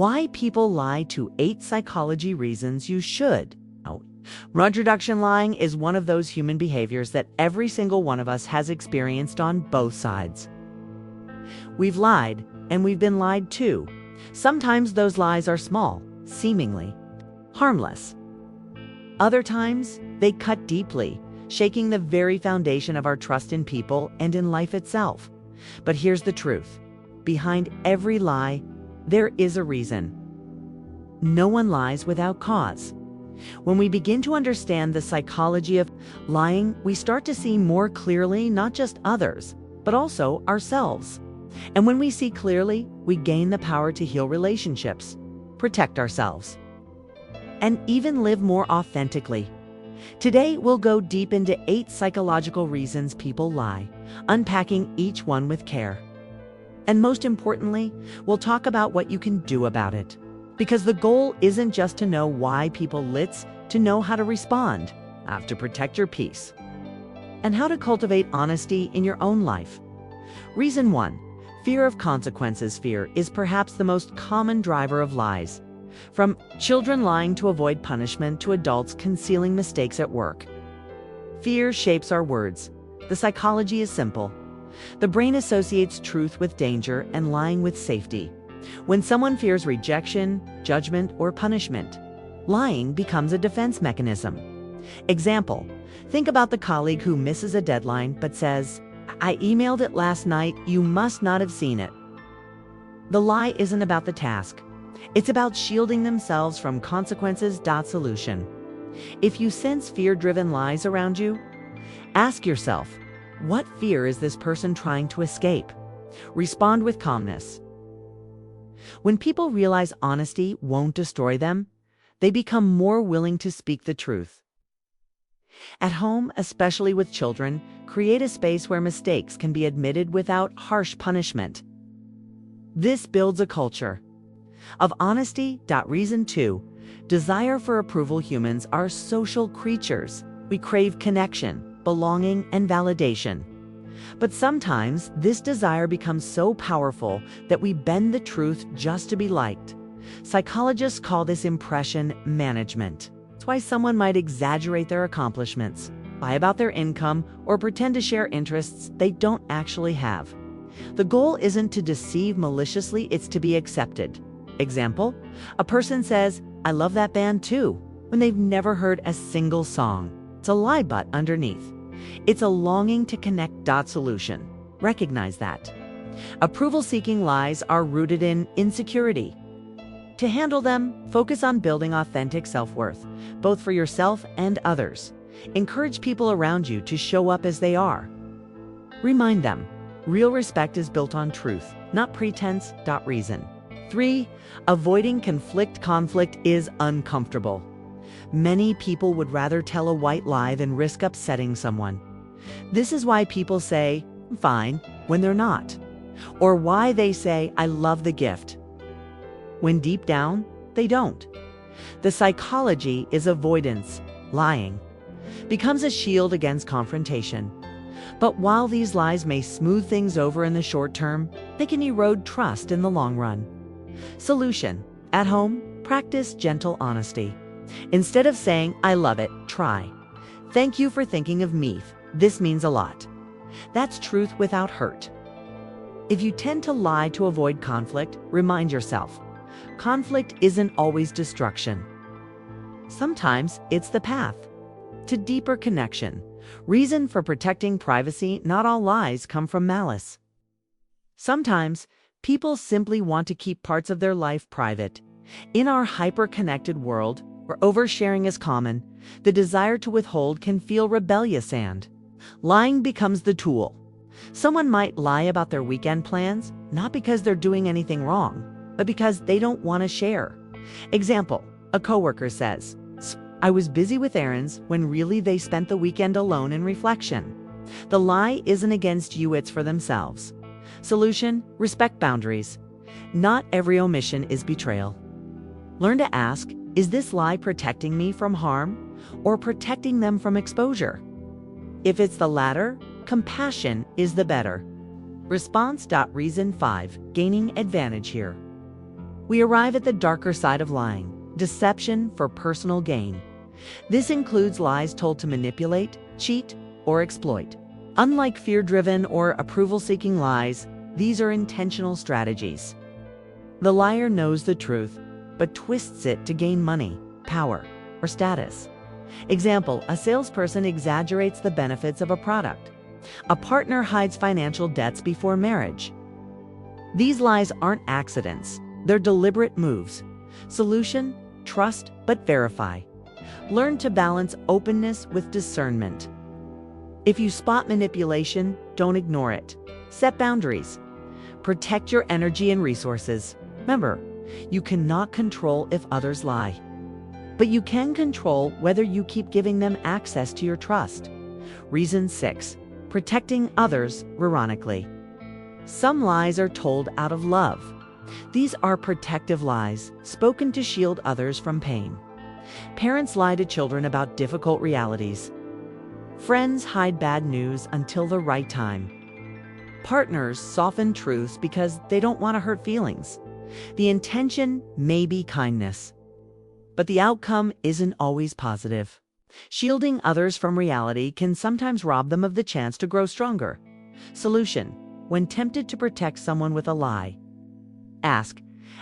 Why people lie to 8 psychology reasons you should. Introduction: lying is one of those human behaviors that every single one of us has experienced on both sides. We've lied, and we've been lied to. Sometimes those lies are small, seemingly harmless. Other times, they cut deeply, shaking the very foundation of our trust in people and in life itself. But here's the truth. Behind every lie, there is a reason. No one lies without cause. When we begin to understand the psychology of lying, we start to see more clearly not just others, but also ourselves. And when we see clearly, we gain the power to heal relationships, protect ourselves, and even live more authentically. Today, we'll go deep into 8 psychological reasons people lie, unpacking each one with care. And most importantly, we'll talk about what you can do about it. Because the goal isn't just to know why people lie, to know how to respond, to protect your peace, and how to cultivate honesty in your own life. Reason 1. Fear of consequences. Fear is perhaps the most common driver of lies. From children lying to avoid punishment to adults concealing mistakes at work. Fear shapes our words. The psychology is simple. The brain associates truth with danger and lying with safety. When someone fears rejection, judgment, or punishment, lying becomes a defense mechanism. Example: think about the colleague who misses a deadline but says, "I emailed it last night, you must not have seen it." The lie isn't about the task. It's about shielding themselves from consequences. Solution: if you sense fear-driven lies around you, ask yourself, what fear is this person trying to escape? Respond with calmness. When people realize honesty won't destroy them, they become more willing to speak the truth. At home, especially with children, create a space where mistakes can be admitted without harsh punishment. This builds a culture of honesty. Reason 2. Desire for approval. Humans are social creatures. We crave connection, belonging, and validation. But sometimes this desire becomes so powerful that we bend the truth just to be liked. Psychologists call this impression management. It's why someone might exaggerate their accomplishments, lie about their income, or pretend to share interests they don't actually have. The goal isn't to deceive maliciously, it's to be accepted. Example: a person says, "I love that band too," when they've never heard a single song. It's a lie, but underneath, it's a longing to connect. Solution: recognize that. Approval-seeking lies are rooted in insecurity. To handle them, focus on building authentic self-worth, both for yourself and others. Encourage people around you to show up as they are. Remind them, real respect is built on truth, not pretense. Reason 3. Avoiding conflict. Conflict is uncomfortable. Many people would rather tell a white lie than risk upsetting someone. This is why people say, "fine," when they're not. Or why they say, "I love the gift," when deep down, they don't. The psychology is avoidance. Lying becomes a shield against confrontation. But while these lies may smooth things over in the short term, they can erode trust in the long run. Solution: at home, practice gentle honesty. Instead of saying, "I love it," try, "Thank you for thinking of me. This means a lot." That's truth without hurt. If you tend to lie to avoid conflict, remind yourself, conflict isn't always destruction. Sometimes it's the path to deeper connection. Reason for protecting privacy. Not all lies come from malice. Sometimes people simply want to keep parts of their life private. In our hyper-connected world, where oversharing is common, the desire to withhold can feel rebellious, and lying becomes the tool. Someone might lie about their weekend plans, not because they're doing anything wrong, but because they don't want to share. Example: a coworker says, "I was busy with errands," when really they spent the weekend alone in reflection. The lie isn't against you, it's for themselves. Solution: respect boundaries. Not every omission is betrayal. Learn to ask, is this lie protecting me from harm or protecting them from exposure? If it's the latter, compassion is the better response. Reason 5. Gaining advantage. Here, we arrive at the darker side of lying: deception for personal gain. This includes lies told to manipulate, cheat, or exploit. Unlike fear-driven or approval-seeking lies, these are intentional strategies. The liar knows the truth, but twists it to gain money, power, or status. Example, a salesperson exaggerates the benefits of a product. A partner hides financial debts before marriage. These lies aren't accidents, they're deliberate moves. Solution: trust but verify. Learn to balance openness with discernment. If you spot manipulation, don't ignore it. Set boundaries. Protect your energy and resources. Remember, you cannot control if others lie, but you can control whether you keep giving them access to your trust. Reason 6. Protecting others ironically. Some lies are told out of love. These are protective lies, spoken to shield others from pain. Parents lie to children about difficult realities. Friends hide bad news until the right time. Partners soften truths because they don't want to hurt feelings. The intention may be kindness, but the outcome isn't always positive. Shielding others from reality can sometimes rob them of the chance to grow stronger. Solution: when tempted to protect someone with a lie, ask,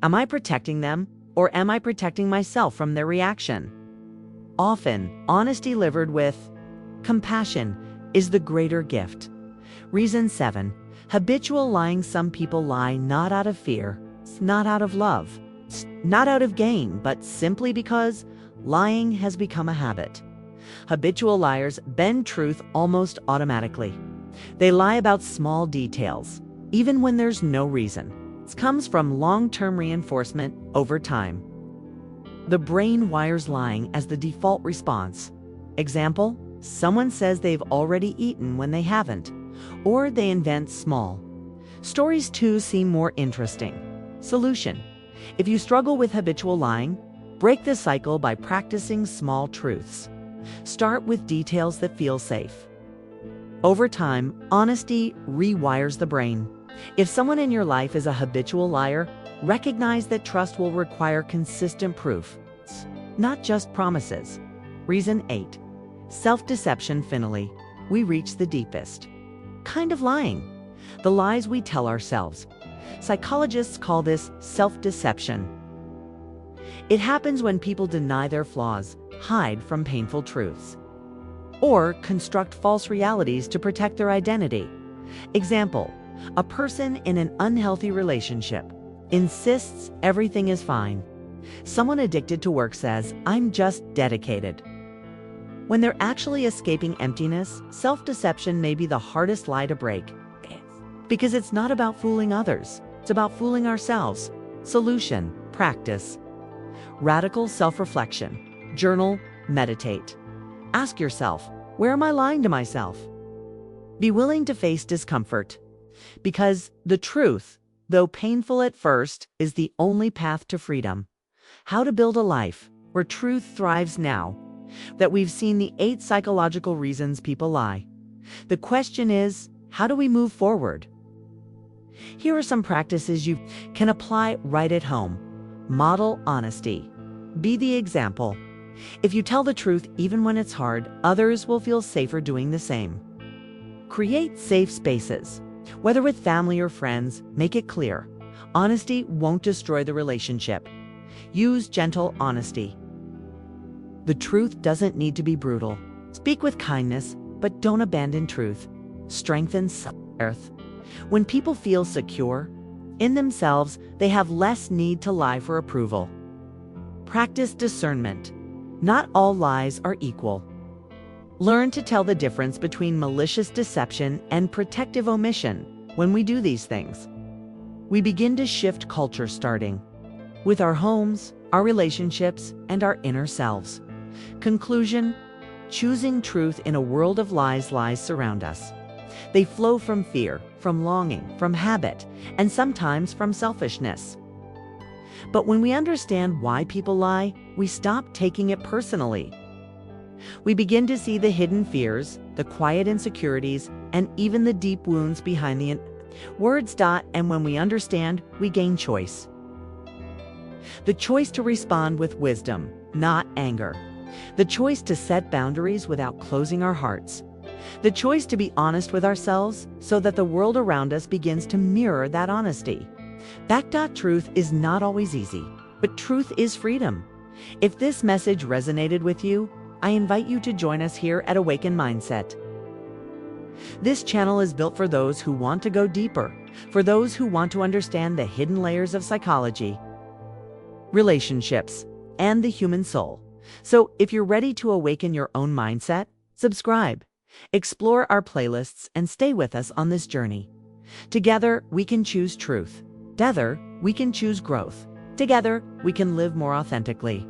am I protecting them, or am I protecting myself from their reaction? Often, honesty delivered with compassion is the greater gift. Reason 7. Habitual lying. Some people lie not out of fear, not out of love, not out of gain, but simply because lying has become a habit. Habitual liars bend truth almost automatically. They lie about small details, even when there's no reason. It comes from long-term reinforcement over time. The brain wires lying as the default response. Example, someone says they've already eaten when they haven't, or they invent small stories to seem more interesting. Solution: if you struggle with habitual lying, break the cycle by practicing small truths. Start with details that feel safe. Over time, honesty rewires the brain. If someone in your life is a habitual liar, recognize that trust will require consistent proof, not just promises. Reason 8. Self-deception. Finally, we reach the deepest kind of lying: the lies we tell ourselves. Psychologists call this self-deception. It happens when people deny their flaws, hide from painful truths, or construct false realities to protect their identity. Example, a person in an unhealthy relationship insists everything is fine. Someone addicted to work says, I'm just dedicated, when they're actually escaping emptiness. Self-deception may be the hardest lie to break, because it's not about fooling others, it's about fooling ourselves. Solution: practice. Radical self-reflection. Journal, meditate. Ask yourself, where am I lying to myself? Be willing to face discomfort, because the truth, though painful at first, is the only path to freedom. How to build a life where truth thrives. Now that we've seen the 8 psychological reasons people lie, the question is, how do we move forward? Here are some practices you can apply right at home. Model honesty. Be the example. If you tell the truth even when it's hard, others will feel safer doing the same. Create safe spaces. Whether with family or friends, make it clear: honesty won't destroy the relationship. Use gentle honesty. The truth doesn't need to be brutal. Speak with kindness, but don't abandon truth. Strengthen self-worth. When people feel secure in themselves, they have less need to lie for approval. Practice discernment. Not all lies are equal. Learn to tell the difference between malicious deception and protective omission. When we do these things, we begin to shift culture, starting with our homes, our relationships, and our inner selves. Conclusion: choosing truth in a world of lies. Lies surround us. They flow from fear, from longing, from habit, and sometimes from selfishness. But when we understand why people lie, we stop taking it personally. We begin to see the hidden fears, the quiet insecurities, and even the deep wounds behind the words. And when we understand, we gain choice. The choice to respond with wisdom, not anger. The choice to set boundaries without closing our hearts. The choice to be honest with ourselves so that the world around us begins to mirror that honesty. Truth is not always easy, but truth is freedom. If this message resonated with you, I invite you to join us here at Awaken Mindset. This channel is built for those who want to go deeper, for those who want to understand the hidden layers of psychology, relationships, and the human soul. So if you're ready to awaken your own mindset, subscribe, explore our playlists, and stay with us on this journey. Together, we can choose truth. Together, we can choose growth. Together, we can live more authentically.